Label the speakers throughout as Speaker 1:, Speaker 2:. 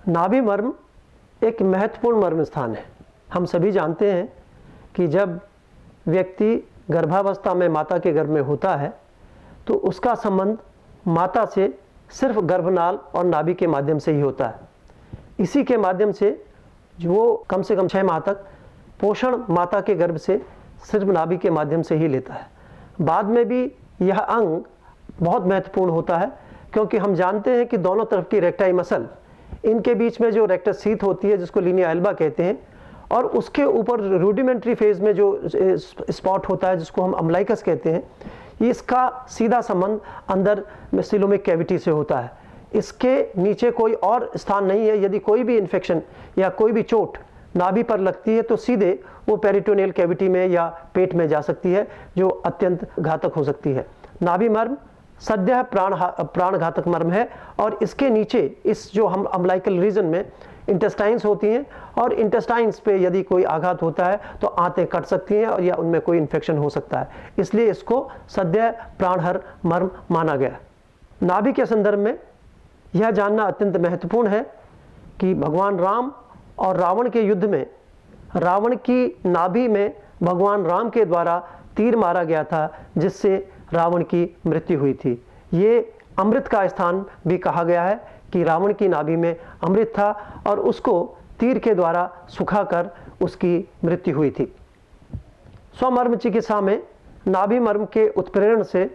Speaker 1: नाभि मर्म एक महत्वपूर्ण मर्म स्थान है। हम सभी जानते हैं कि जब व्यक्ति गर्भावस्था में माता के गर्भ में होता है तो उसका संबंध माता से सिर्फ गर्भनाल और नाभि के माध्यम से ही होता है। इसी के माध्यम से वो कम से कम 6 माह तक पोषण माता के गर्भ से सिर्फ नाभि के माध्यम से ही लेता है। बाद में भी यह अंग बहुत महत्वपूर्ण होता है, क्योंकि हम जानते हैं कि दोनों तरफ की रेक्टाई मसल, इनके बीच में जो रेक्टस शीथ होती है जिसको लिनिया एल्बा कहते हैं, और उसके ऊपर रूडिमेंट्री फेज में जो स्पॉट होता है जिसको हम अम्बलाइकस कहते हैं, इसका सीधा संबंध अंदर सिलोमिक कैविटी से होता है। इसके नीचे कोई और स्थान नहीं है। यदि कोई भी इन्फेक्शन या कोई भी चोट नाभि पर लगती है तो सीधे वो पेरिटोनियल कैविटी में या पेट में जा सकती है, जो अत्यंत घातक हो सकती है। नाभि मर्म सद्य प्राणघातक मर्म है, और इसके नीचे इस जो हम अम्बलाइकल रीजन में इंटेस्टाइन्स होती हैं, और इंटेस्टाइन्स पे यदि कोई आघात होता है तो आंतें कट सकती हैं और या उनमें कोई इन्फेक्शन हो सकता है। इसलिए इसको सद्य प्राणहर मर्म माना गया। नाभि के संदर्भ में यह जानना अत्यंत महत्वपूर्ण है कि भगवान राम और रावण के युद्ध में रावण की नाभि में भगवान राम के द्वारा तीर मारा गया था, जिससे रावण की मृत्यु हुई थी। ये अमृत का स्थान भी कहा गया है कि रावण की नाभि में अमृत था और उसको तीर के द्वारा सुखाकर उसकी मृत्यु हुई थी। स्वमर्म चिकित्सा में नाभि मर्म के उत्प्रेरण से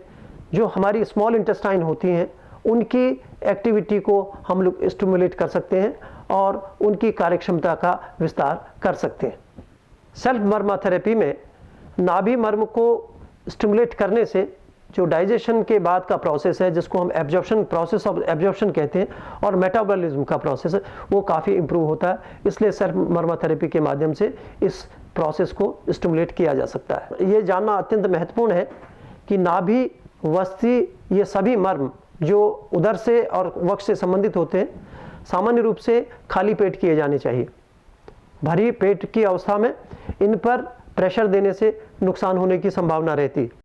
Speaker 1: जो हमारी स्मॉल इंटेस्टाइन होती हैं उनकी एक्टिविटी को हम लोग स्टिमुलेट कर सकते हैं और उनकी कार्यक्षमता का विस्तार कर सकते हैं। सेल्फ मर्मा थेरेपी में नाभि मर्म को स्टिमुलेट करने से जो डाइजेशन के बाद का प्रोसेस है, जिसको हम एब्जॉर्प्शन, प्रोसेस ऑफ एब्जॉर्प्शन कहते हैं, और मेटाबॉलिज्म का प्रोसेस है, वो काफ़ी इंप्रूव होता है। इसलिए सेल्फ मर्मा थेरेपी के माध्यम से इस प्रोसेस को स्टिमुलेट किया जा सकता है। ये जानना अत्यंत महत्वपूर्ण है कि नाभि, वस्ती, ये सभी मर्म जो उदर से और वक्ष से संबंधित होते हैं, सामान्य रूप से खाली पेट किए जाने चाहिए। भरी पेट की अवस्था में इन पर प्रेशर देने से नुकसान होने की संभावना रहती है।